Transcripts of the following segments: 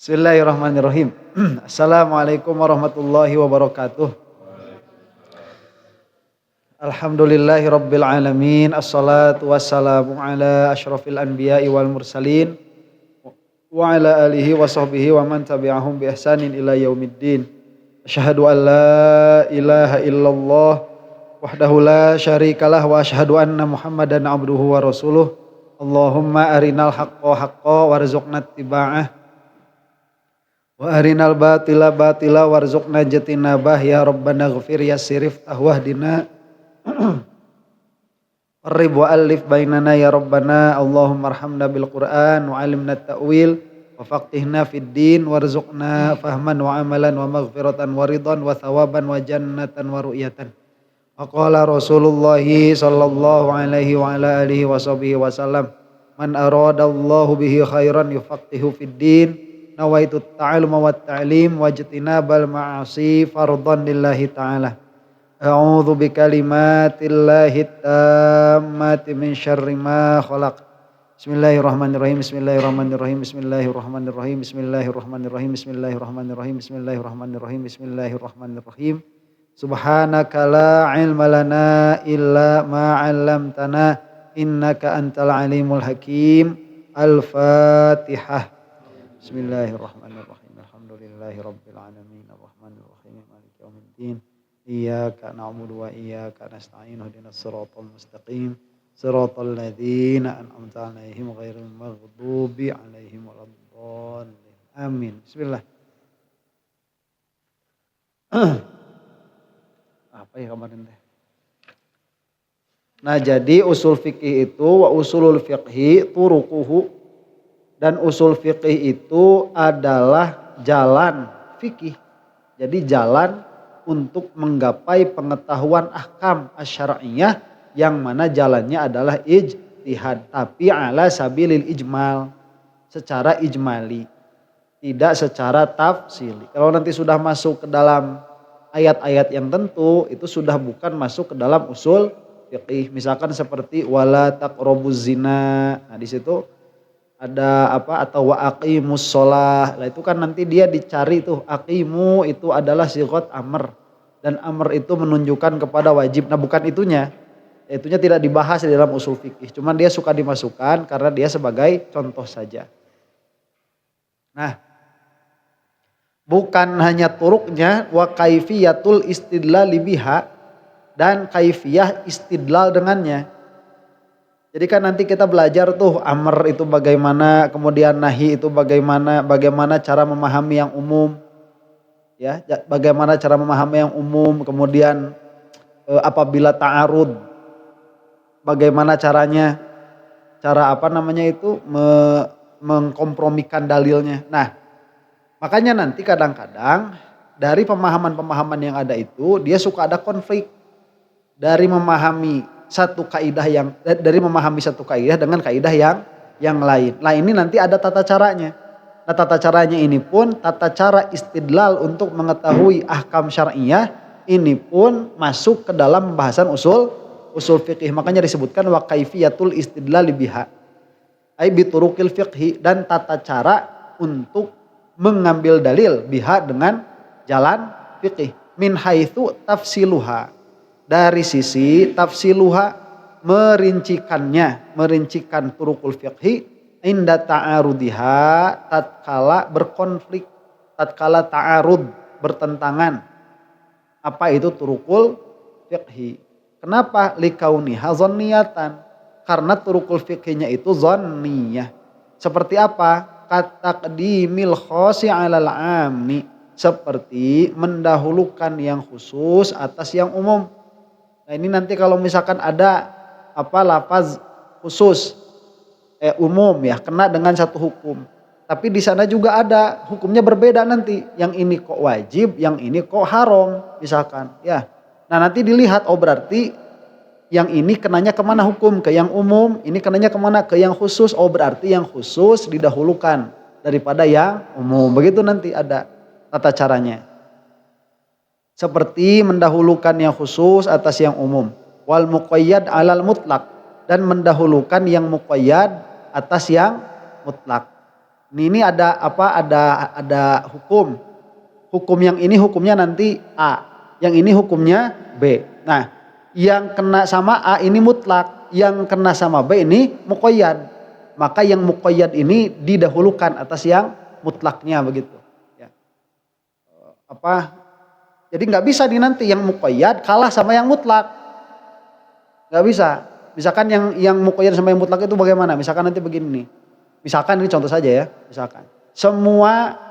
Bismillahirrahmanirrahim. Assalamualaikum warahmatullahi wabarakatuh. Alhamdulillahi rabbil alamin. Assalatu wassalamu ala asyrafil anbiya'i wal mursalin wa ala alihi wa sahbihi wa man tabi'ahum bi ihsanin ila yaumiddin. Asyhadu an la ilaha illallah wahdahu la syarikalah wa asyhadu anna Muhammadan abduhu wa rasuluh. Allahumma arinal haqqa haqqa warzuqna ittiba'ah wa arinal batila batila warzuqna jatinabah ya rabbana ghfir yassirif ahwahdina qarrib wa alif bainana ya rabbana Allahumma arhamna bil Qur'an wa alimna ta'wil wa faqihna fid din warzuqna fahman wa amalan wa maghfiratan wa ridhan wa thawaban wa jannatan wa ru'yatan. Wa qala Rasulullah sallallahu alaihi wa ala alihi wa sahbihi wa sallam man aradallahu bihi khairan yufaqihu fid din nawaitu ta'aluma wa ta'lim wajtinabal ma'asi fardhan lillahi ta'ala. A'udzu bikalimatillahi tammati min syarri ma khalaq. Bismillahirrahmanirrahim. Bismillahirrahmanirrahim. Bismillahirrahmanirrahim. Bismillahirrahmanirrahim. Bismillahirrahmanirrahim. Bismillahirrahmanirrahim. Bismillahirrahmanirrahim. Subhanaka la ilma lana illa ma 'allamtana innaka antal alimul hakim. Al-Fatihah. Bismillahirrahmanirrahim. Alhamdulillahi rabbil alamin. Arrahmanir rahim. Maliki yaumiddin. Iyyaka na'budu wa iyyaka nasta'in. Ihdinas siratal mustaqim. Siratal ladzina an'amta 'alaihim ghairil maghdubi 'alaihim waladdallin. Amin. Bismillah. Apa ya kemarin teh? Nah, jadi usul fikih itu wa usulul fiqhi turuquhu. Dan usul fikih itu adalah jalan fikih. Jadi jalan untuk menggapai pengetahuan ahkam asyariyah yang mana jalannya adalah ijtihad. Tapi ala sabilil ijmal. Secara ijmali. Tidak secara tafsili. Kalau nanti sudah masuk ke dalam ayat-ayat yang tentu itu sudah bukan masuk ke dalam usul fikih. Misalkan seperti wala taqrabuz zina. Nah di situ ada apa atau wa aqimus sholah. Nah itu kan nanti dia dicari tuh aqimu itu adalah sighat amr dan amr itu menunjukkan kepada wajib. Nah bukan itunya. Itunya tidak dibahas di dalam usul fikih. Cuman dia suka dimasukkan karena dia sebagai contoh saja. Nah bukan hanya turuknya wa kaifiyatul istidlal biha dan kaifiyah istidlal dengannya. Jadi kan nanti kita belajar tuh amr itu bagaimana, kemudian nahi itu bagaimana cara memahami yang umum. Ya, bagaimana cara memahami yang umum, kemudian apabila ta'arud bagaimana caranya, cara mengkompromikan dalilnya. Nah, makanya nanti kadang-kadang dari pemahaman-pemahaman yang ada itu dia suka ada konflik dari memahami satu kaidah dengan kaidah yang lain. Nah ini nanti ada tata caranya. Nah tata caranya ini pun tata cara istidlal untuk mengetahui ahkam syar'iyah ini pun masuk ke dalam pembahasan usul fikih. Makanya disebutkan wa kaifiyatul istidlal biha. Ai bituruqil fiqhi dan tata cara untuk mengambil dalil biha dengan jalan fikih. Min haitsu tafsiluha. Dari sisi tafsiluha merincikan turukul fiqhi inda ta'arudiha tatkala berkonflik, tatkala ta'arud bertentangan. Apa itu turukul fiqhi? Kenapa? Likauniha zonniyatan. Karena turukul fiqhinya itu zonniyah. Seperti apa? Kataqdimil khosi 'alal 'ammi. Seperti mendahulukan yang khusus atas yang umum. Nah ini nanti kalau misalkan ada lafaz khusus umum ya kena dengan satu hukum. Tapi di sana juga ada hukumnya berbeda nanti. Yang ini kok wajib, yang ini kok haram misalkan ya. Nah nanti dilihat berarti yang ini kenanya kemana hukum, ke yang umum, ini kenanya kemana, ke yang khusus. Berarti yang khusus didahulukan daripada yang umum. Begitu nanti ada tata caranya. Seperti mendahulukan yang khusus atas yang umum. Wal muqayyad 'alal mutlaq dan mendahulukan yang muqayyad atas yang mutlak. Ini ada apa? Ada hukum. Hukum yang ini hukumnya nanti A, yang ini hukumnya B. Nah, yang kena sama A ini mutlak, yang kena sama B ini muqayyad. Maka yang muqayyad ini didahulukan atas yang mutlaknya begitu. Ya. Jadi nggak bisa nih nanti yang muqayyad kalah sama yang mutlak, nggak bisa. Misalkan yang muqayyad sama yang mutlak itu bagaimana? Misalkan nanti begini nih. Misalkan ini contoh saja ya. Misalkan semua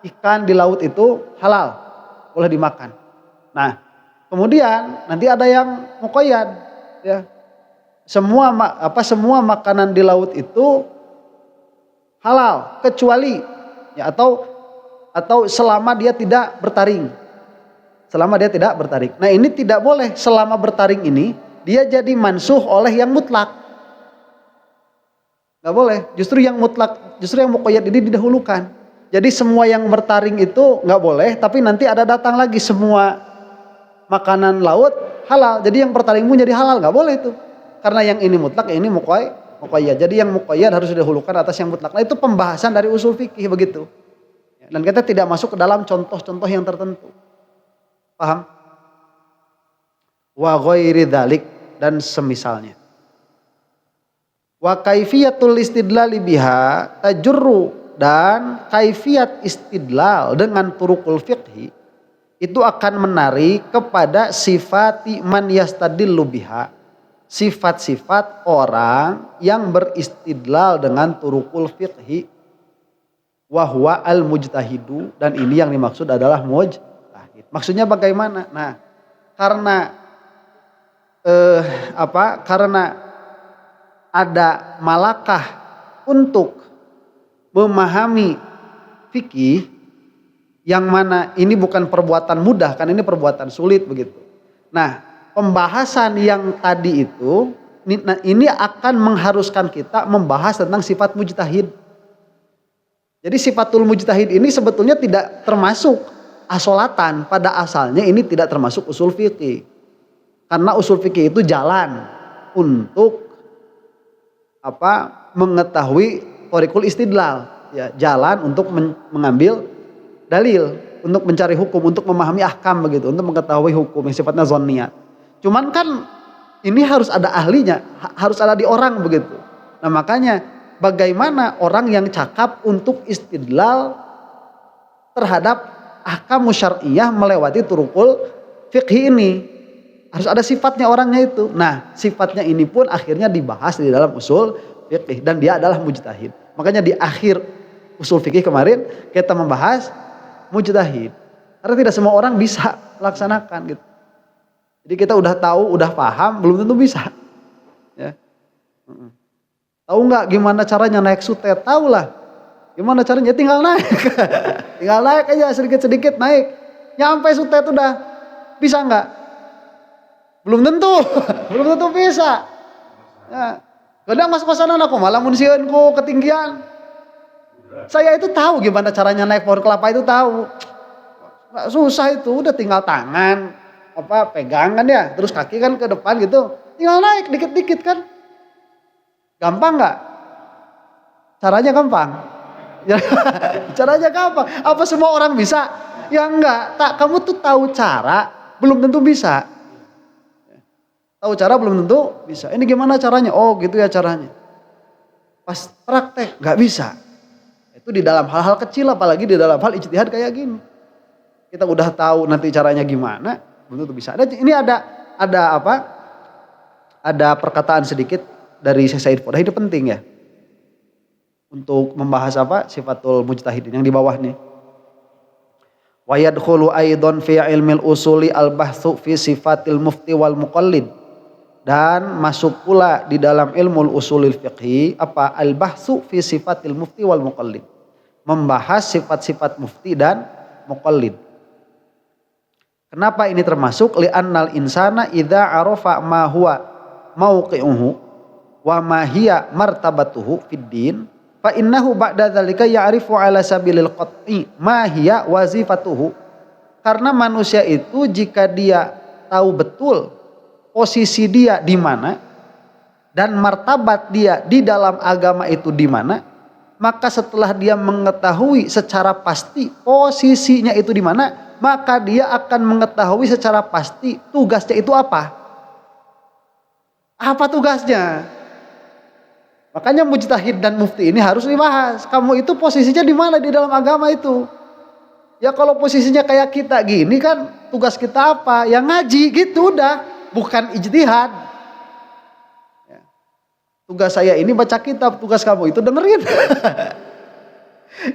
ikan di laut itu halal, boleh dimakan. Nah, kemudian nanti ada yang muqayyad, ya. Semua makanan di laut itu halal kecuali ya atau selama dia tidak bertaring. Selama dia tidak bertaring. Nah, ini tidak boleh selama bertaring ini dia jadi mansuh oleh yang mutlak. Nggak boleh. Justru yang muqayyad ini didahulukan. Jadi semua yang bertaring itu nggak boleh, tapi nanti ada datang lagi semua makanan laut halal. Jadi yang bertaring pun jadi halal, nggak boleh itu. Karena yang ini mutlak, yang ini muqayyad. Jadi yang muqayyad harus didahulukan atas yang mutlak. Nah, itu pembahasan dari usul fikih begitu. Dan kita tidak masuk ke dalam contoh-contoh yang tertentu. Paham? Wa ghairi dzalik dan semisalnya. Wa kaifiyatul istidlali biha tajurru, dan kaifiat istidlal dengan turukul fiqhi itu akan menarik kepada sifati man yastadillu biha, sifat-sifat orang yang beristidlal dengan turukul fiqhi, wa huwa al mujtahidu, dan ini yang dimaksud adalah mujtahid. Maksudnya bagaimana? Nah, karena ada malakah untuk memahami fikih yang mana ini bukan perbuatan mudah, kan ini perbuatan sulit begitu. Nah, pembahasan yang tadi itu ini akan mengharuskan kita membahas tentang sifat mujtahid. Jadi sifatul mujtahid ini sebetulnya tidak termasuk asolatan, pada asalnya ini tidak termasuk usul fikih. Karena usul fikih itu jalan untuk mengetahui thoriqul istidlal, ya, jalan untuk mengambil dalil, untuk mencari hukum, untuk memahami ahkam begitu, untuk mengetahui hukum yang sifatnya zonniyat. Cuman kan ini harus ada ahlinya, harus ada di orang begitu. Nah, makanya bagaimana orang yang cakap untuk istidlal terhadap ahkam syar'iyyah melewati turukul fiqhi ini. Harus ada sifatnya orangnya itu. Nah, sifatnya ini pun akhirnya dibahas di dalam usul fiqih dan dia adalah mujtahid. Makanya di akhir usul fikih kemarin kita membahas mujtahid. Karena tidak semua orang bisa laksanakan gitu. Jadi kita udah tahu, udah paham, belum tentu bisa. Ya. Tahu nggak gimana caranya naik sutet? Tahu lah. Gimana caranya? Tinggal naik. Tinggal naik aja sedikit-sedikit naik. Nyampe sutet udah. Bisa nggak? Belum tentu. Belum tentu bisa. Ya. Kadang mas-masanan aku malah munsiunku ketinggian. Saya itu tahu gimana caranya naik pohon kelapa itu tahu. Nggak susah itu, udah tinggal tangan pegangan ya, terus kaki kan ke depan gitu. Tinggal naik dikit-dikit kan. Gampang nggak? Caranya gampang. Caranya gampang. Apa semua orang bisa? Ya enggak. Kamu tuh tahu cara, belum tentu bisa. Tahu cara belum tentu bisa. Ini gimana caranya? Oh gitu ya caranya. Pas praktek nggak bisa. Itu di dalam hal-hal kecil, apalagi di dalam hal ijtihad kayak gini. Kita udah tahu nanti caranya gimana, belum tentu bisa. Ini ada perkataan sedikit dari Syekh Said Fodah, itu penting ya. Untuk membahas sifatul mujtahid yang di bawah nih. Wa yadkhulu aidan fi ilmil usuli al-bahtsu fi sifatil mufti wal muqallid. Dan masuk pula di dalam ilmu usulil fiqhi al-bahtsu fi sifatil mufti wal muqallid. Membahas sifat-sifat mufti dan muqallid. Kenapa ini termasuk? Li'annal insana idza arafa ma huwa mauqi'uhu wa ma hiya martabatuhu fid din fa innahu ba'da dzalika ya'rifu ala sabilil qat'i ma hiya wazifatuhu. Karena manusia itu jika dia tahu betul posisi dia di mana dan martabat dia di dalam agama itu di mana, maka setelah dia mengetahui secara pasti posisinya itu di mana, maka dia akan mengetahui secara pasti tugasnya itu apa. Apa tugasnya? Makanya mujtahid dan mufti ini harus dibahas. Kamu itu posisinya di mana di dalam agama itu? Ya kalau posisinya kayak kita gini kan, tugas kita apa? Ya ngaji gitu udah, bukan ijtihad. Ya. Tugas saya ini baca kitab, tugas kamu itu dengerin.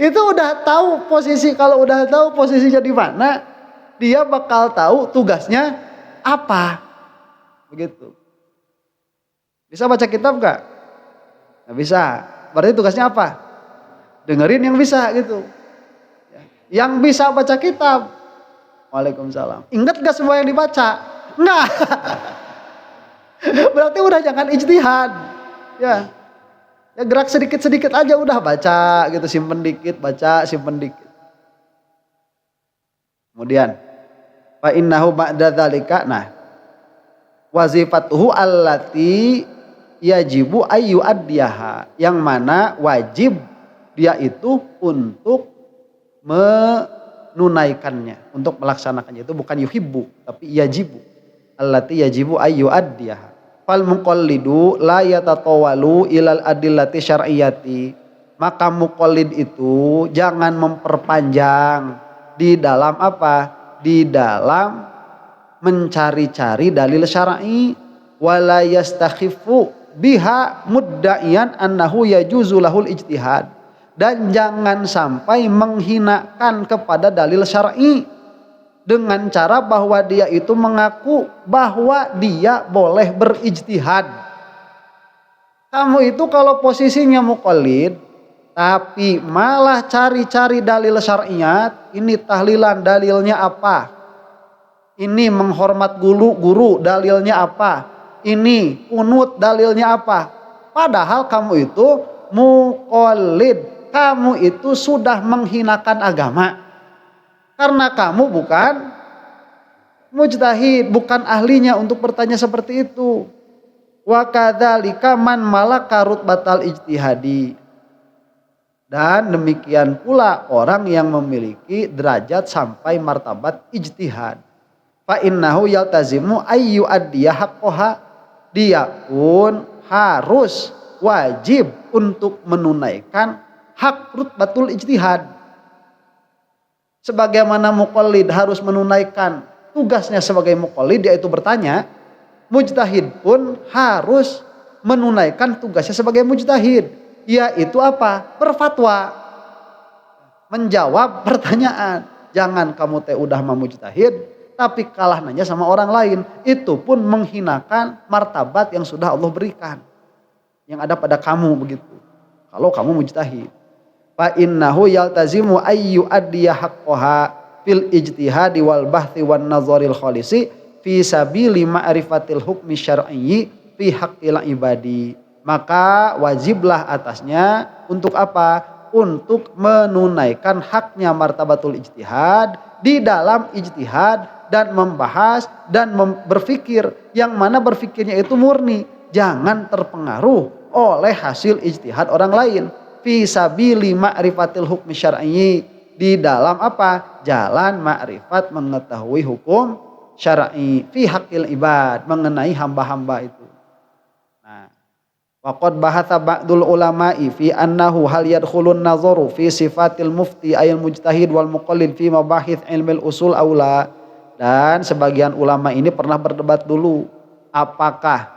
Itu udah tahu posisi, kalau udah tahu posisinya di mana, dia bakal tahu tugasnya apa. Begitu. Bisa baca kitab gak? Nggak bisa. Berarti tugasnya apa? Dengerin yang bisa gitu. Yang bisa baca kitab. Waalaikumsalam. Ingat gak semua yang dibaca? Enggak. Berarti udah jangan ijtihad. Ya. Ya gerak sedikit-sedikit aja udah baca gitu, simpen dikit, baca, simpen dikit. Kemudian fa innahu ba'da dzalika, nah wazifatuhu allati yajibu ayyu addiyaha, yang mana wajib dia itu untuk menunaikannya, untuk melaksanakannya. Itu bukan yuhibbu tapi yajibu, allati yajibu ayyu addiyaha. Fal muqallidu la yatatawalu ilal adillati syar'iyyati, maka muqallid itu jangan memperpanjang di dalam apa? Di dalam mencari-cari dalil syar'i, wala yastakhifu biha mudda'iyan annahu yajuzu lahul ijtihad, dan jangan sampai menghinakan kepada dalil syar'i dengan cara bahwa dia itu mengaku bahwa dia boleh berijtihad. Kamu itu kalau posisinya muqallid tapi malah cari-cari dalil syar'iyat, ini tahlilan dalilnya apa? Ini menghormat guru dalilnya apa? Ini kunut dalilnya apa? Padahal kamu itu muqallid, kamu itu sudah menghinakan agama. Karena kamu bukan mujtahid, bukan ahlinya untuk bertanya seperti itu. Wa kadzalika man malaka rutbatal ijtihadi. Dan demikian pula orang yang memiliki derajat sampai martabat ijtihad. Fa innahu yaltazimu ayyu addiya haqqaha, dia pun harus wajib untuk menunaikan hak rutbatul ijtihad. Sebagaimana muqallid harus menunaikan tugasnya sebagai muqallid, yaitu bertanya, mujtahid pun harus menunaikan tugasnya sebagai mujtahid, yaitu apa? Berfatwa, menjawab pertanyaan. Jangan kamu udah mujtahid tapi kalah nanya sama orang lain, itu pun menghinakan martabat yang sudah Allah berikan, yang ada pada kamu begitu. Kalau kamu mujtahid, fa innahu yaltazimu ayyu addiya haqqaha fil ijtihadi wal bahthi wan nazaril khalisi fi sabili ma'rifatil hukmi syar'iyyi fi haqqil ibadi. Maka wajiblah atasnya untuk apa? Untuk menunaikan haknya martabatul ijtihad di dalam ijtihad, dan membahas dan berpikir, yang mana berpikirnya itu murni, jangan terpengaruh oleh hasil ijtihad orang lain. Fi sabili ma'rifatil hukmi syar'i, di dalam apa? Jalan ma'rifat, mengetahui hukum syar'i, fi haqqil ibad, mengenai hamba-hamba itu. Nah, waqad bahatha ba'dul ulama'i fi annahu hal yadkhulun nazaru fi sifatil mufti ayil mujtahid wal muqallid fi mabahith ilmil usul aula. Dan sebagian ulama ini pernah berdebat dulu, apakah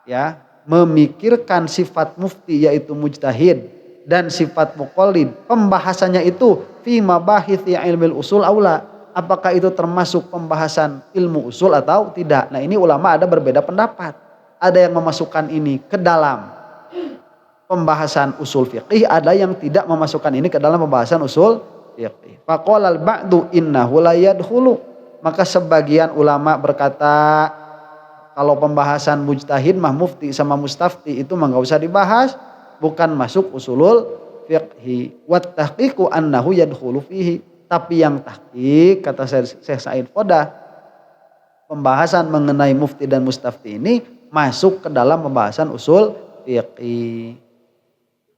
ya memikirkan sifat mufti yaitu mujtahid dan sifat muqallid, pembahasannya itu fi mabahith ilmil usul aula, apakah itu termasuk pembahasan ilmu usul atau tidak. Nah, ini ulama ada berbeda pendapat. Ada yang memasukkan ini ke dalam pembahasan usul fiqih, ada yang tidak memasukkan ini ke dalam pembahasan usul fiqih. Faqala al-ba'du innahu la yadkhulu. Maka sebagian ulama berkata, kalau pembahasan mujtahid mah mufti sama mustafti itu mah enggak usah dibahas, bukan masuk usulul fiqhi. Wat tahqiqu annahu yadkhulu fihi. Tapi yang tahqiq, kata Syekh Said Fodah, pembahasan mengenai mufti dan mustafti ini masuk ke dalam pembahasan usul fiqhi.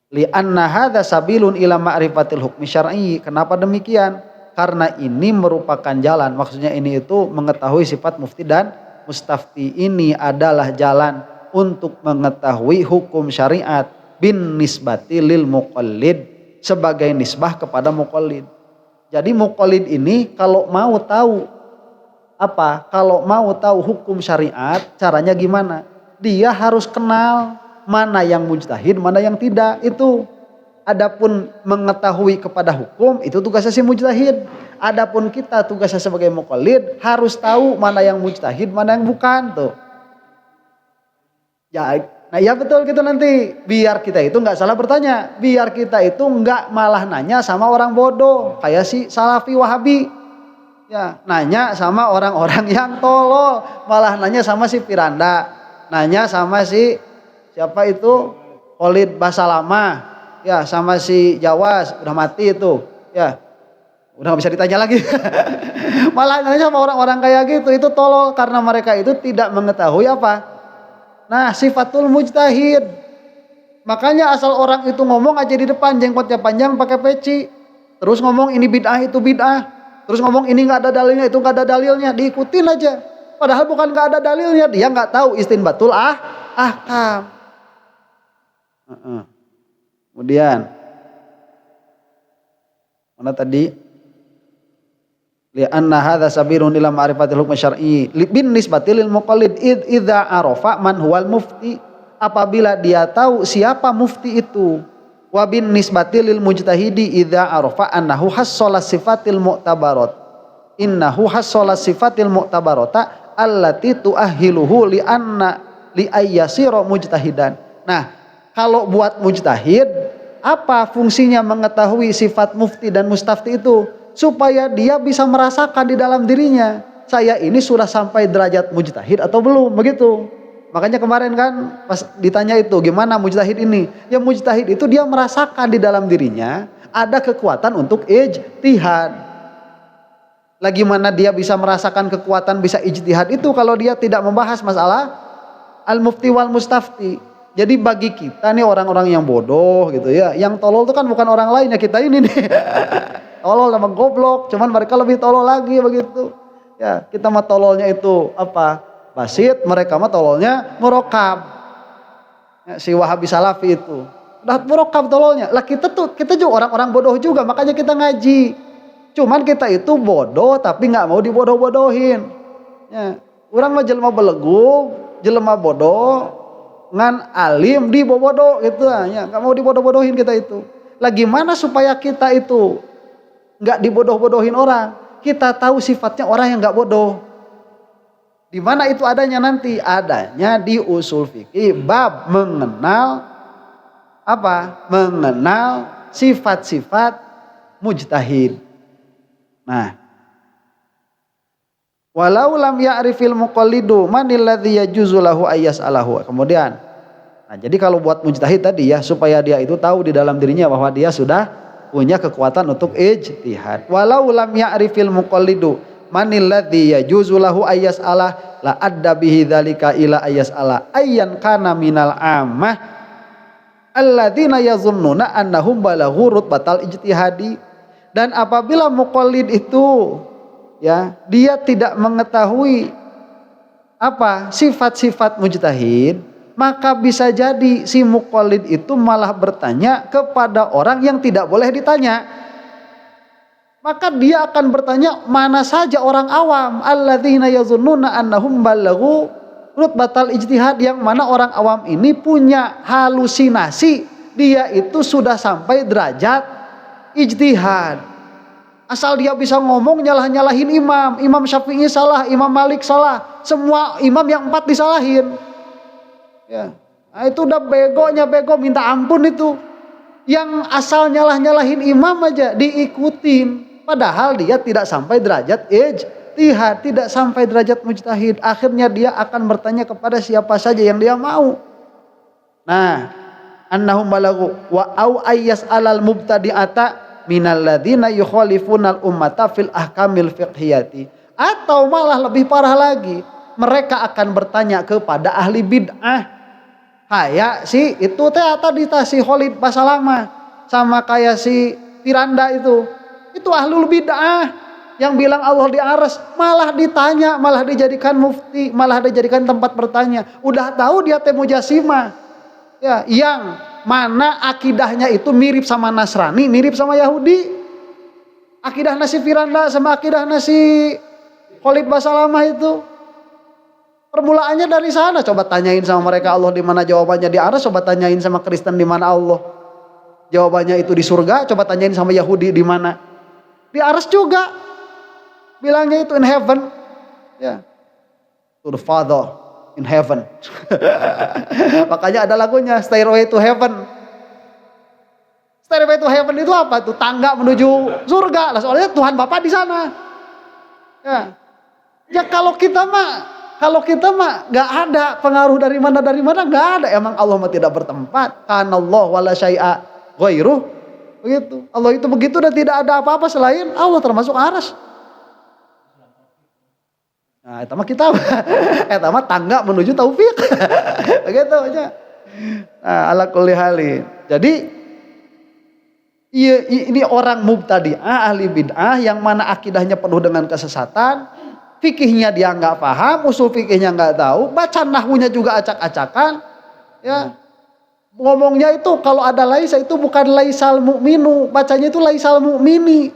Li'anna hadza sabilun ila ma'rifatil hukmi syar'i. Kenapa demikian? Karena ini merupakan jalan, maksudnya ini itu mengetahui sifat mufti dan mustafti. Ini adalah jalan untuk mengetahui hukum syariat bin nisbati lil muqallid, sebagai nisbah kepada muqallid. Jadi muqallid ini kalau mau tahu kalau mau tahu hukum syariat, caranya gimana? Dia harus kenal mana yang mujtahid, mana yang tidak. Itu adapun mengetahui kepada hukum itu tugasnya si mujtahid. Adapun kita tugasnya sebagai muqallid harus tahu mana yang mujtahid, mana yang bukan tuh. Ya, nah ya betul gitu nanti. Biar kita itu nggak salah bertanya, biar kita itu nggak malah nanya sama orang bodoh kayak si Salafi Wahabi. Ya, nanya sama orang-orang yang tolol, malah nanya sama si Firanda, nanya sama si siapa itu Khalid Basalamah, ya sama si Jawas udah mati itu, ya udah nggak bisa ditanya lagi. Malah nanya sama orang-orang kayak gitu, itu tolol karena mereka itu tidak mengetahui apa. Nah, sifatul mujtahid. Makanya asal orang itu ngomong aja di depan jenggotnya panjang pakai peci, terus ngomong ini bid'ah itu bid'ah. Terus ngomong ini nggak ada dalilnya, itu nggak ada dalilnya, diikutin aja. Padahal bukan nggak ada dalilnya, dia nggak tahu istinbatul ahkam. Kemudian mana tadi? Li'anna hadza sabirun ila ma'rifatil hukm syar'i bin nisbati lil muqallid idza arafa man huwal mufti. Apabila dia tahu siapa mufti itu. Wa bin nisbati lil mujtahidi idza arafa annahu hassala sifatil mu'tabarat. Innahu hassala sifatil mu'tabarata allati tuahhiluhu li anna li ayyasira mujtahidan. Nah, kalau buat mujtahid, apa fungsinya mengetahui sifat mufti dan mustafti itu? Supaya dia bisa merasakan di dalam dirinya, saya ini sudah sampai derajat mujtahid atau belum, begitu. Makanya kemarin kan pas ditanya itu gimana mujtahid ini? Ya mujtahid itu dia merasakan di dalam dirinya ada kekuatan untuk ijtihad. Lagi mana dia bisa merasakan kekuatan bisa ijtihad itu kalau dia tidak membahas masalah al-mufti wal mustafti. Jadi bagi kita nih orang-orang yang bodoh gitu ya, yang tolol itu kan bukan orang lain ya, kita ini nih. Tolol sama goblok, cuman mereka lebih tolol lagi begitu. Ya, kita mah tololnya itu apa? Basit, mereka mah tololnya murokab. Ya, si Wahabi Salafi itu udah murokab tololnya. Lah kita juga orang-orang bodoh juga, makanya kita ngaji. Cuman kita itu bodoh tapi nggak mau dibodoh-bodohin. Ya, orang mah jelema belegu, jelema bodoh, ngan alim dibodoh gitu ya, nggak mau dibodoh-bodohin kita itu. Lah gimana supaya kita itu nggak dibodoh-bodohin orang? Kita tahu sifatnya orang yang nggak bodoh. Di mana itu adanya nanti? Adanya di usul fikih bab mengenal apa? Mengenal sifat-sifat mujtahid. Nah, walau lam ya'rifil muqallidu manil ladzi yajuzu lahu ayyas'alahu. Kemudian, nah jadi kalau buat mujtahid tadi ya, supaya dia itu tahu di dalam dirinya bahwa dia sudah punya kekuatan untuk ijtihad. Walau lam ya'rifil muqallidu manil ladzi yajuzu lahu ayyas'alah la adda bihi dzalika ila ayyas'ala ayyan kana minal ammah alladzina yazunnuna annahum balaghu rutbatal ijtihadi. Dan apabila muqallid itu ya, dia tidak mengetahui apa sifat-sifat mujtahid, maka bisa jadi si muqallid itu malah bertanya kepada orang yang tidak boleh ditanya. Maka dia akan bertanya mana saja orang awam, alladzina yazunnuna annahum balaghu rutbatal ijtihad, yang mana orang awam ini punya halusinasi dia itu sudah sampai derajat ijtihad. Asal dia bisa ngomong nyalah-nyalahin Imam Syafi'i salah, Imam Malik salah, semua imam yang 4 disalahin. Ya, nah itu udah begonya bego minta ampun itu. Yang asal nyalah-nyalahin imam aja diikutin. Padahal dia tidak sampai derajat ijtihad, tidak sampai derajat mujtahid. Akhirnya dia akan bertanya kepada siapa saja yang dia mau. Nah, annahum balagu wa au ayyas alal mubtadi'ata minal ladzina yukhalifunal ummata fil ahkamil fiqhiyati. Atau malah lebih parah lagi, mereka akan bertanya kepada ahli bid'ah. Kayak si itu tadi si Khalid Basalamah sama kayak si Firanda itu ahlul bid'ah yang bilang Allah di aras, malah ditanya, malah dijadikan mufti, malah dijadikan tempat bertanya. Udah tahu dia teh mujasimah. Ya, yang mana akidahnya itu mirip sama Nasrani, mirip sama Yahudi. Akidah nasi Firanda sama akidah nasi Khalid Basalamah itu permulaannya dari sana. Coba tanyain sama mereka Allah di mana, jawabannya di aras. Coba tanyain sama Kristen di mana Allah, jawabannya itu di surga. Coba tanyain sama Yahudi di mana, di aras juga. Bilangnya itu in heaven, ya, to the Father in heaven. Makanya ada lagunya Stairway to Heaven. Stairway to Heaven itu apa tuh? Tangga menuju surga. Lah soalnya Tuhan Bapa di sana. Ya kalau kita mah nggak ada pengaruh dari mana nggak ada. Emang Allah mah tidak bertempat. Kanallah wala syai'a ghairuh. Begitu. Allah itu begitu dan tidak ada apa-apa selain Allah, termasuk aras. Nah, itu mah kita tangga menuju taufik. Begitu aja. Nah, ala kulli halin. Jadi ini orang mubtadi'ah, ahli bid'ah yang mana akidahnya penuh dengan kesesatan, fikihnya dia nggak paham, usul fikihnya nggak tahu, baca nahwunya juga acak-acakan, ya. Ngomongnya itu kalau ada laisa itu bukan laisal mu'minu, bacanya itu laisal mu'mini.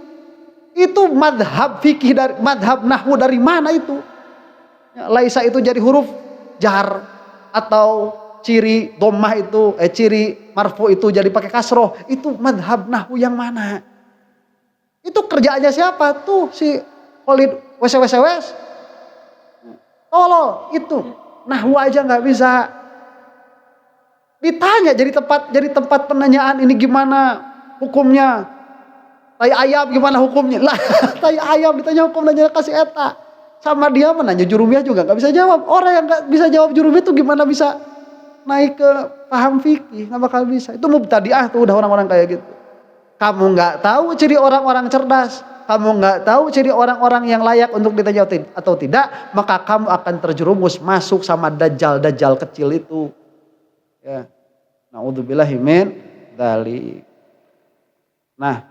Itu madhab fikih dari madhab nahwu dari mana itu? Ya, laisa itu jadi huruf jar atau ciri dhammah itu ciri marfu itu jadi pakai kasroh, itu madhab nahwu yang mana? Itu kerjaannya siapa tuh si Khalid wes. Tolol itu nahwu aja nggak bisa. Ditanya jadi tempat penanyaan ini gimana hukumnya? Tai ayam gimana hukumnya? Lah tai ayam ditanya hukum nanya kasih eta. Sama dia menanya jurumiah juga nggak bisa jawab. Orang yang nggak bisa jawab jurumiah itu gimana bisa naik ke paham fikih? Nggak bakal bisa. Itu mubtadi'ah tuh udah orang-orang kayak gitu. Kamu nggak tahu ciri orang-orang cerdas, kamu nggak tahu ciri orang-orang yang layak untuk ditanya atau tidak, maka kamu akan terjerumus masuk sama dajjal kecil itu. Ya, naudzubillahi min dzalik. Nah,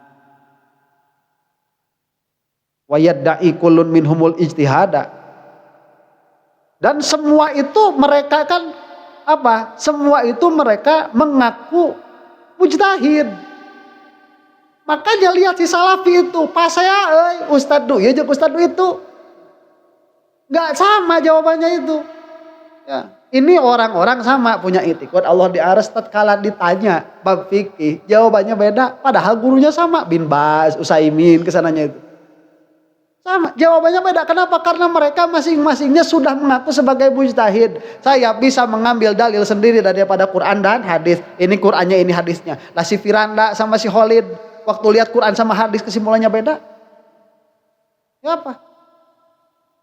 wa yadda'i kullun minhumul ijtihada. Dan semua itu mereka kan apa? Semua itu mereka mengaku mujtahid. Makanya lihat si Salafi itu, pas saya Ustadz Du, ya Ustadz Du itu nggak sama jawabannya itu. Ya, ini orang-orang sama punya itikad Allah di aras, tatkala ditanya bab fikih, jawabannya beda, padahal gurunya sama, Bin Baz, Utsaimin kesananya itu. Sama, jawabannya beda. Kenapa? Karena mereka masing-masingnya sudah mengaku sebagai mujtahid. Saya bisa mengambil dalil sendiri daripada Quran dan hadis. Ini Qurannya, ini hadisnya. Lah si Firanda sama si Khalid waktu lihat Quran sama hadis kesimpulannya beda. Ya apa?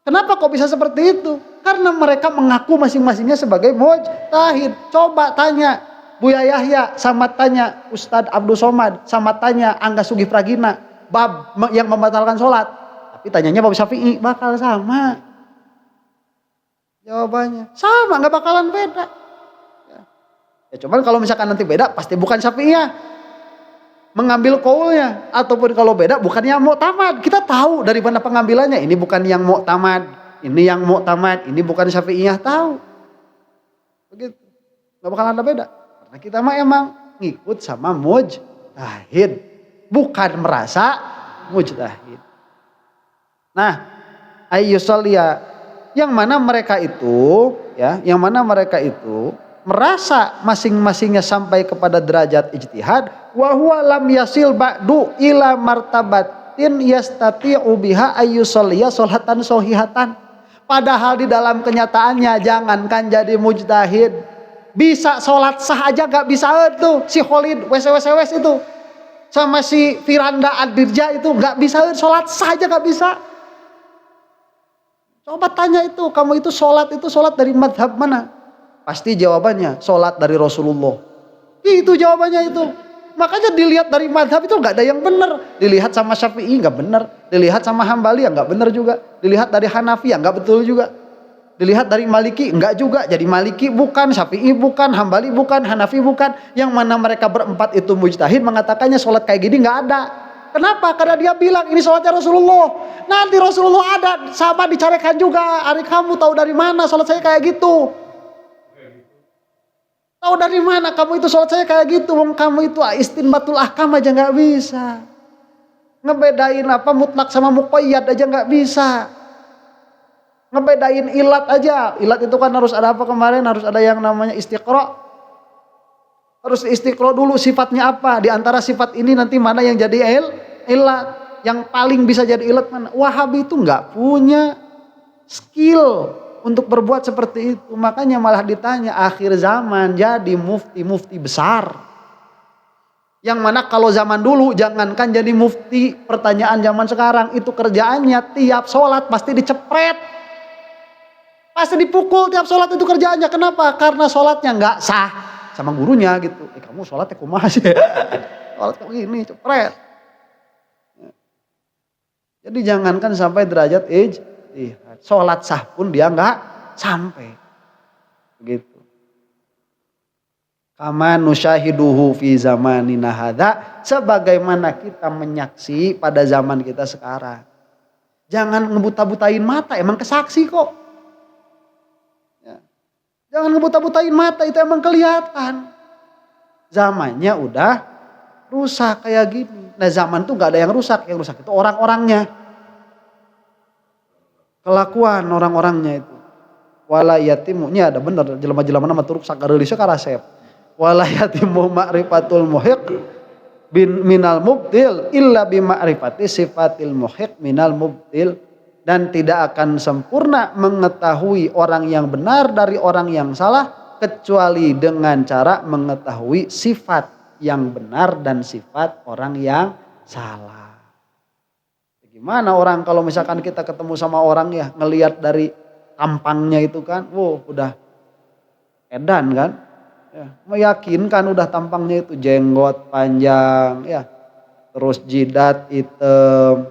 Kenapa kok bisa seperti itu? Karena mereka mengaku masing-masingnya sebagai mujtahid. Coba tanya Buya Yahya, sama tanya Ustadz Abdul Somad, sama tanya Angga Sugi Pragina, bab yang membatalkan sholat. Tapi tanyanya bab Syafi'i, bakal sama. Jawabannya sama, nggak bakalan beda. Ya cuman kalau misalkan nanti beda, pasti bukan Syafi'iyah mengambil qaulnya, ataupun kalau beda bukan yang mu'tamad. Kita tahu dari mana pengambilannya. Ini bukan yang mu'tamad, ini yang mu'tamad, ini bukan Syafi'iyah, tahu. Begitu. Nggak bakalan ada beda. Karena kita mah emang ngikut sama mujtahid, bukan merasa mujtahid. Nah, ayyusalliya, yang mana mereka itu merasa masing-masingnya sampai kepada derajat ijtihad, wa huwa lam yasil ba'du ila martabatin yastati'u biha ayyusalliya sholatan sohihatan. Padahal di dalam kenyataannya jangankan jadi mujtahid, bisa sholat sah aja gak bisa tuh. Si Khalid wes itu sama si Firanda Ad-Dirja itu gak bisa sholat sah aja gak bisa. Coba tanya itu, kamu itu sholat dari madhab mana? Pasti jawabannya sholat dari Rasulullah. Itu jawabannya itu. Makanya dilihat dari madhab itu gak ada yang benar. Dilihat sama Syafi'i gak benar. Dilihat sama Hambali ya gak benar juga. Dilihat dari Hanafi ya gak betul juga. Dilihat dari Maliki, enggak juga. Jadi Maliki bukan, Syafi'i bukan, Hambali bukan, Hanafi bukan. Yang mana mereka berempat itu mujtahid mengatakannya sholat kayak gini enggak ada. Kenapa? Karena dia bilang ini sholatnya Rasulullah. Nanti Rasulullah ada, sama dicarikan juga. Ari kamu tahu dari mana sholat saya kayak gitu? Tahu dari mana kamu itu sholat saya kayak gitu? Wong kamu itu istinbatul ahkam aja nggak bisa. Ngebedain apa mutlak sama muqayyad aja nggak bisa. Ngebedain ilat aja. Ilat itu kan harus ada apa kemarin? Harus ada yang namanya istiqra. Harus istiqra dulu sifatnya apa. Di antara sifat ini nanti mana yang jadi ilat. Yang paling bisa jadi ilat mana? Wahabi itu nggak punya skill untuk berbuat seperti itu. Makanya malah ditanya akhir zaman jadi mufti-mufti besar. Yang mana kalau zaman dulu jangankan jadi mufti, pertanyaan zaman sekarang itu kerjaannya tiap sholat pasti dicepret. Pasti dipukul tiap sholat itu kerjaannya. Kenapa? Karena sholatnya nggak sah sama gurunya gitu. Kamu sholatnya kumaha sih? Sholat kok gini, cepret. Jadi jangankan sampai derajat ijtihad. Sholat sah pun dia nggak sampai. Begitu. Kama nusyahiduhu fi zamanina hadza, sebagaimana kita menyaksi pada zaman kita sekarang. Jangan ngebuta-butain mata, emang kesaksi kok. Ya. Jangan ngebuta-butain mata, itu emang kelihatan. Zamannya udah rusak kayak gini. Nah zaman tuh gak ada yang rusak itu orang-orangnya. Kelakuan orang-orangnya itu. Wala yatimunya ada bener, jelema-jelema nama turuk sakareulisnya karasep. Wala yatimu ma'rifatul muhiq bin minal mubtil illa bi ma'rifati sifatil muhiq minal mubtil, dan tidak akan sempurna mengetahui orang yang benar dari orang yang salah kecuali dengan cara mengetahui sifat yang benar dan sifat orang yang salah. Gimana orang kalau misalkan kita ketemu sama orang ya ngelihat dari tampangnya itu kan, udah edan kan? Ya, meyakinkan udah tampangnya itu jenggot panjang ya, terus jidat hitam.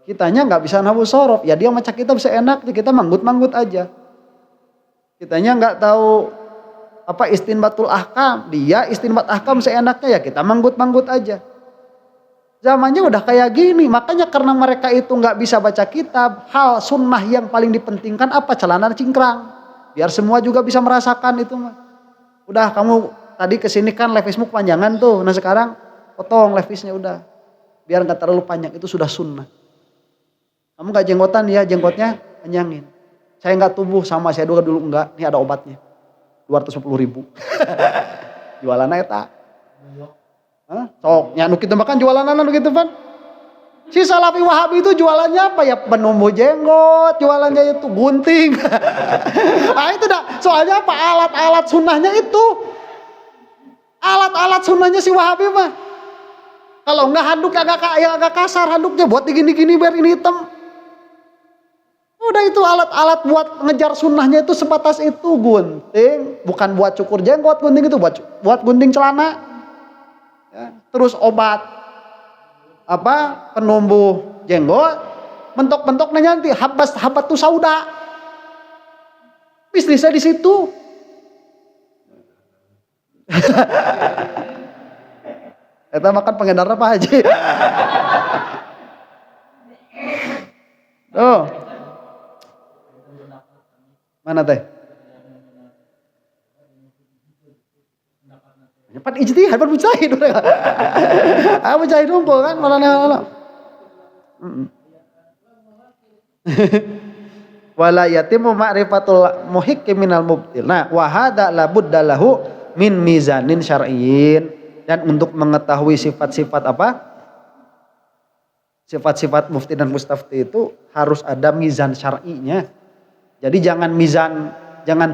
Kitanya nggak bisa nabu sorof, ya dia macam kita bisa enak, kita manggut-manggut aja. Kitanya nggak tahu apa istinbatul ahkam, dia istinbat ahkam seenaknya ya kita manggut-manggut aja. Zamannya udah kayak gini, makanya karena mereka itu nggak bisa baca kitab, hal sunnah yang paling dipentingkan apa? Celana cingkrang, biar semua juga bisa merasakan itu mah. Udah kamu tadi kesini kan levismu panjangan tuh, nah sekarang potong levisnya udah, biar nggak terlalu panjang, itu sudah sunnah. Kamu nggak jenggotan ya, jenggotnya panjangin. Saya nggak tubuh sama saya dulu enggak, ini ada obatnya, 210.000. Jualan eta. Sok nyanu kita makan jualan nu gitu kan. Si Salafi Wahabi itu jualannya apa ya? Penumbuh jenggot, jualannya itu gunting. Nah itu dah, soalnya apa? Alat-alat sunnahnya itu. Alat-alat sunnahnya si Wahabi mah. Kalau enggak handuk agak kasar handuknya, buat digini-gini biar ini hitam. Udah itu alat-alat buat ngejar sunnahnya itu sebatas itu, gunting. Bukan buat cukur jenggot, gunting itu buat gunting celana. Ya, terus obat apa penumbuh jenggot, mentok-mentoknya nanti habat tuh sauda, bisnisnya di situ. Kita makan pengedar apa aja. Oh, mana teh? Pan ijtihad, pan mujtahid. Ah mujtahid unggul kan malah. Wala yatimu ma'rifatul muhiqqi minal mubtil. Nah, wa hadza la budda lahu min mizanin syar'iyyin, dan untuk mengetahui sifat-sifat apa? Sifat-sifat mufti dan mustafti itu harus ada mizan syar'inya. Jadi jangan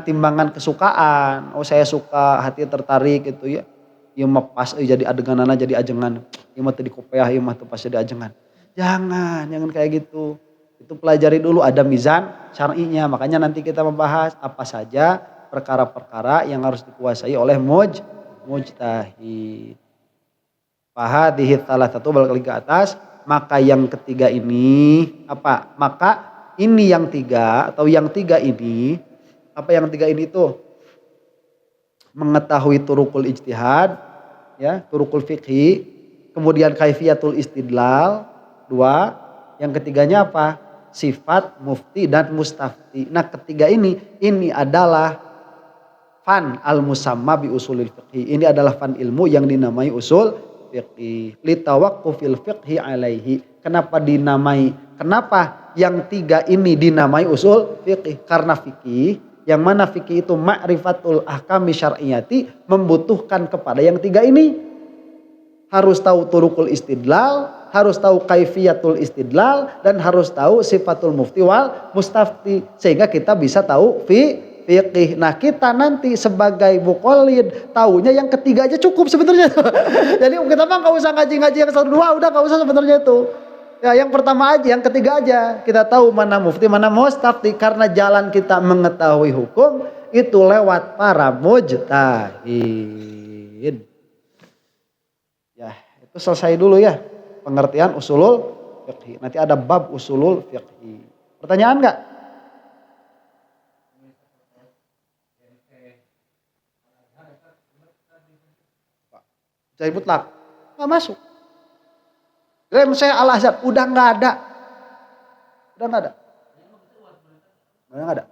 timbangan kesukaan. Oh saya suka, hati tertarik gitu ya. Ieu mah pas jadi adeganana jadi ajengan. Ieu mah teu dikopeah, ieu mah teu pas jadi ajengan. Jangan kayak gitu. Itu pelajari dulu ada mizan syar'inya. Makanya nanti kita membahas apa saja perkara-perkara yang harus dikuasai oleh mujtahid. Fahadhihi thalathatu balik lagi ke atas. Maka yang ketiga ini apa? Maka ini yang tiga atau yang tiga ini, apa yang tiga ini tuh? Mengetahui turukul ijtihad, ya, turukul fikhi, kemudian kaifiyatul istidlal, dua, yang ketiganya apa? Sifat, mufti dan mustafti. Nah, ketiga ini adalah fan al-musamma bi usulil fiqhi. Ini adalah fan ilmu yang dinamai usul fiqhi. Litawaqqufil fiqhi alaihi. Kenapa dinamai? Kenapa yang tiga ini dinamai usul fiqhi? Karena fikih, yang mana fikih itu ma'rifatul ahkami syar'iyyati, membutuhkan kepada yang tiga ini. Harus tahu turukul istidlal, harus tahu kaifiyatul istidlal, dan harus tahu sifatul mufti wal mustafti. Sehingga kita bisa tahu fiqih. Nah, kita nanti sebagai muqallid tahunya yang ketiga aja cukup sebenarnya. Jadi kita mah nggak usah ngaji-ngaji yang satu dua, udah nggak usah sebenarnya itu. Ya, yang pertama aja, yang ketiga aja. Kita tahu mana mufti, mana mustafti, karena jalan kita mengetahui hukum itu lewat para mujtahid. Ya, itu selesai dulu ya pengertian usulul fiqhi. Nanti ada bab usulul fiqhi. Pertanyaan enggak? Jadi mutlak nggak masuk. Jadi saya al-azhar udah nggak ada. Udah nggak ada. Udah nggak ada.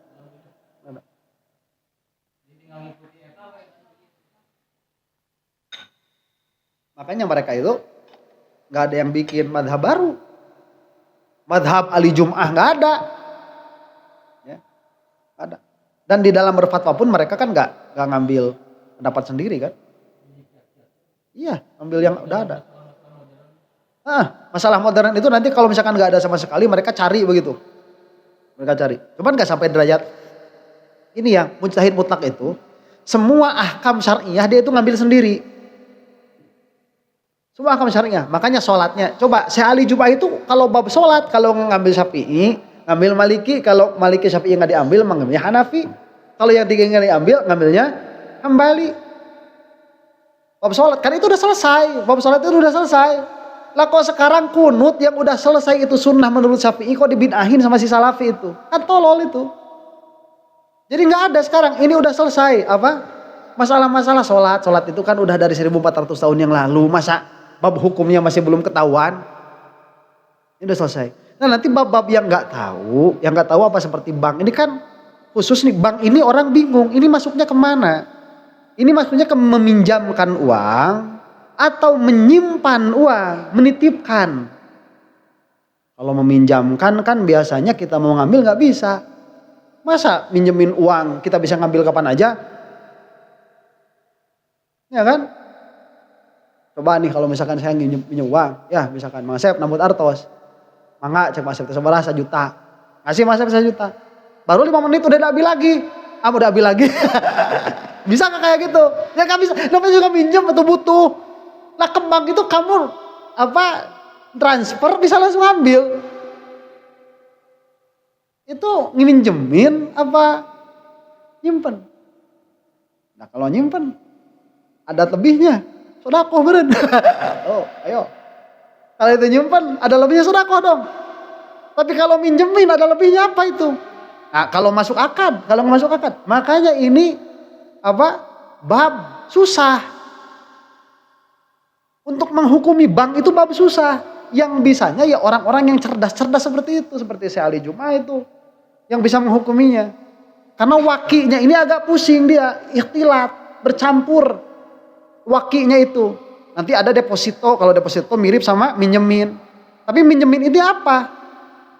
Makanya mereka itu nggak ada yang bikin madhab baru. Madhab Ali Jum'ah nggak ada. Ya, nggak ada. Dan di dalam berfatwa pun mereka kan nggak ngambil pendapat sendiri kan. Iya, ambil yang udah ada. Masalah modern itu nanti kalau misalkan nggak ada sama sekali mereka cari begitu. Mereka cari. Cuman nggak sampai derajat ini ya, mujtahid mutlak itu semua ahkam syar'iyah dia itu ngambil sendiri. Semua ahkam syar'iyah. Makanya sholatnya. Coba Ali Jum'ah itu kalau bab sholat, kalau ngambil Syafi'i, ngambil Maliki, kalau Maliki Syafi'i nggak diambil, mengambilnya Hanafi. Kalau yang tiga nggak diambil, ngambilnya Hambali. Bab sholat kan itu udah selesai. Bab sholat itu udah selesai. Lah kok sekarang kunut yang udah selesai itu sunnah menurut Syafi'i kok dibid'ahin sama si Salafi itu? Kan tolol itu. Jadi nggak ada sekarang. Ini udah selesai apa? Masalah-masalah sholat itu kan udah dari 1400 tahun yang lalu. Masa bab hukumnya masih belum ketahuan? Ini udah selesai. Nah, nanti bab-bab yang nggak tahu apa seperti bank. Ini kan khusus nih, bank ini orang bingung. Ini masuknya kemana? Ini maksudnya meminjamkan uang atau menyimpan uang, menitipkan. Kalau meminjamkan kan biasanya kita mau ngambil nggak bisa. Masa minjemin uang kita bisa ngambil kapan aja? Ya kan? Coba nih kalau misalkan saya pinjam uang, ya misalkan Mang Asep nambut artos. Mangga cek Mang Asep seberapa 1 juta. Ngasih Mang Asep 1 juta. Baru 5 menit udah habis lagi. Udah habis lagi. Bisa gak kayak gitu? Ya gak bisa. Namanya juga minjem atau butuh. Lah ke bank itu kamu transfer bisa langsung ambil. Itu minjemin apa nyimpen? Nah kalau nyimpen ada lebihnya. Sedekah beren. Oh, ayo. Kalau itu nyimpen ada lebihnya sedekah dong. Tapi kalau minjemin ada lebihnya apa itu? Nah, kalau masuk akad, kalau nggak masuk akad, makanya ini bab susah. Untuk menghukumi bank itu bab susah. Yang bisanya ya orang-orang yang cerdas-cerdas seperti itu, seperti Ali Jum'ah itu yang bisa menghukuminya. Karena wakinya ini agak pusing dia, ikhtilat, bercampur wakinya itu. Nanti ada deposito, kalau deposito mirip sama minjemin. Tapi minjemin ini apa?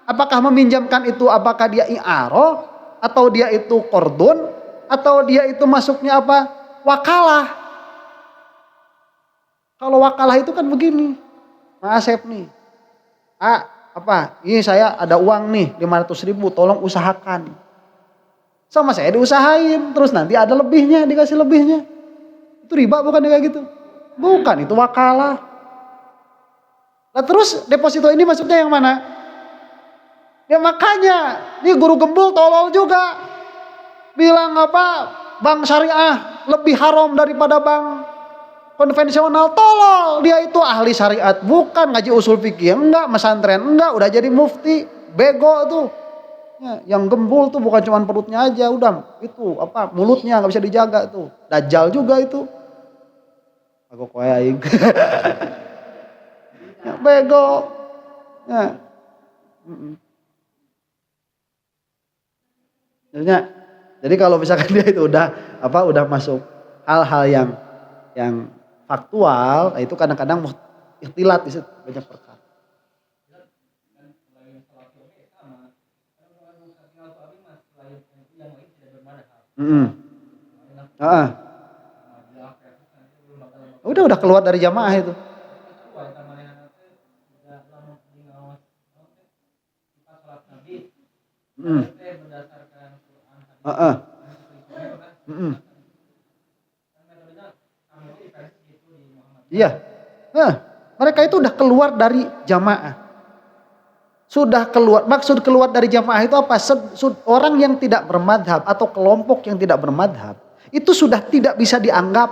Apakah meminjamkan itu apakah dia i'aroh atau dia itu qardun atau dia itu masuknya apa? Wakalah. Kalau wakalah itu kan begini. Mang Asep nih. Ini saya ada uang nih 500.000 tolong usahakan. Sama saya diusahain terus nanti ada lebihnya, dikasih lebihnya. Itu riba bukan kayak gitu? Bukan, itu wakalah. Nah terus deposito ini masuknya yang mana? Ya makanya, ini guru gembul tolol juga. Bilang bank syariah lebih haram daripada bank konvensional. Tolol, dia itu ahli syariat. Bukan ngaji usul fikih, enggak, pesantren, enggak. Udah jadi mufti, bego tuh. Ya, yang gembul tuh bukan cuma perutnya aja, udah itu apa mulutnya nggak bisa dijaga tuh. Dajjal juga itu. Aku kowe aing. Ya, bego. Ya. Maksudnya, jadi kalau misalkan dia itu udah masuk hal-hal yang faktual, itu kadang-kadang ikhtilat di situ banyak perkara. Heeh. Udah keluar dari jamaah itu. Heeh. Heeh. Heeh. Iya. Nah, mereka itu udah keluar dari jamaah. Sudah keluar, maksud keluar dari jamaah itu apa? Orang yang tidak bermadhab atau kelompok yang tidak bermadhab itu sudah tidak bisa dianggap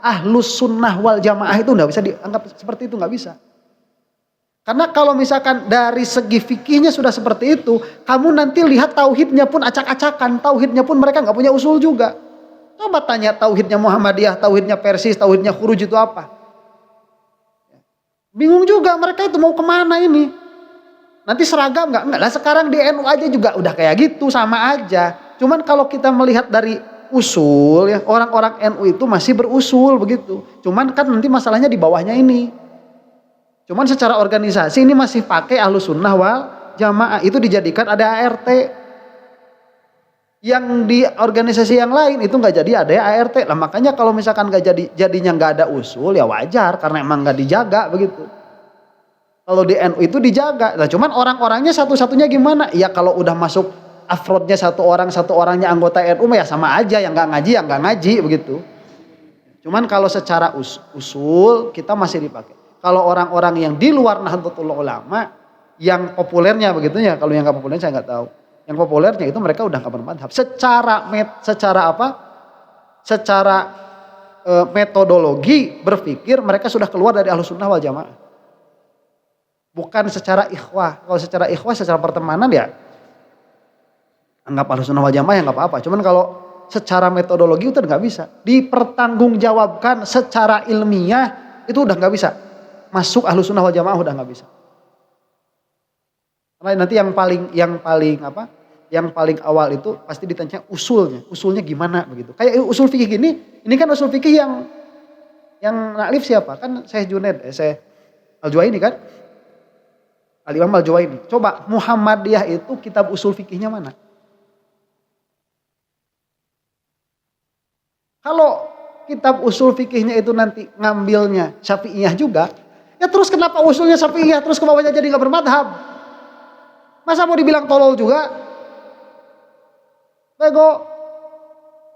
ahlus sunnah wal jamaah, itu nggak bisa dianggap seperti itu, nggak bisa. Karena kalau misalkan dari segi fikihnya sudah seperti itu, kamu nanti lihat tauhidnya pun acak-acakan, tauhidnya pun mereka nggak punya usul juga. Coba tanya tauhidnya Muhammadiyah, tauhidnya Persis, tauhidnya Khuruj itu apa? Bingung juga mereka itu mau kemana ini. Nanti seragam nggak? Enggak lah, sekarang di NU aja juga udah kayak gitu, sama aja. Cuman kalau kita melihat dari usul ya, orang-orang NU itu masih berusul begitu. Cuman kan nanti masalahnya di bawahnya ini. Cuman secara organisasi ini masih pakai Ahlus Sunnah wal Jamaah, itu dijadikan ada ART. Yang di organisasi yang lain itu nggak jadi ada ART. Lah makanya kalau misalkan jadinya nggak ada usul ya wajar karena emang nggak dijaga begitu. Kalau di NU itu dijaga. Nah, cuman orang-orangnya satu-satunya gimana? Ya kalau udah masuk afrodnya satu orangnya anggota NU ya sama aja, yang nggak ngaji ya nggak ngaji begitu. Cuman kalau secara usul kita masih dipakai. Kalau orang-orang yang di luar Nahdlatul Ulama yang populernya begitu ya, kalau yang nggak populer saya nggak tahu. Yang populernya itu mereka udah nggak bermadhab. Secara metodologi berpikir mereka sudah keluar dari Ahlus Sunnah wal Jamaah. Bukan secara ikhwah. Kalau secara ikhwah, secara pertemanan ya anggap Ahlus Sunnah wal Jamaah ya nggak apa-apa. Cuman kalau secara metodologi itu nggak bisa. Dipertanggungjawabkan secara ilmiah itu udah nggak bisa. Masuk Ahlus Sunnah wal Jamaah udah nggak bisa. Karena nanti yang paling awal itu pasti ditanya usulnya gimana begitu. Kayak usul fikih gini, ini kan usul fikih yang naklif siapa? Kan Syekh Junaid, Syekh Al-Juwaini kan? Al-Imam Al-Juwaini. Coba Muhammadiyah itu kitab usul fikihnya mana? Kalau kitab usul fikihnya itu nanti ngambilnya Syafi'iyah juga, ya terus kenapa usulnya Syafi'iyah terus ke bawahnya jadi nggak bermadhab? Masa mau dibilang tolol juga? Bego.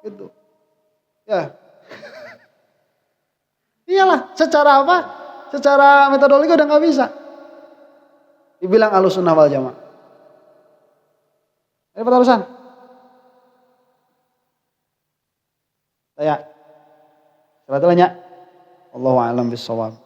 Gitu. Ya. Iyalah, secara apa? Secara metodologi udah nggak bisa. Dibilang Ahlus Sunnah wal Jamaah. Ada pertarusan? Saya. Sebetulnya Allahu a'lam bishawab.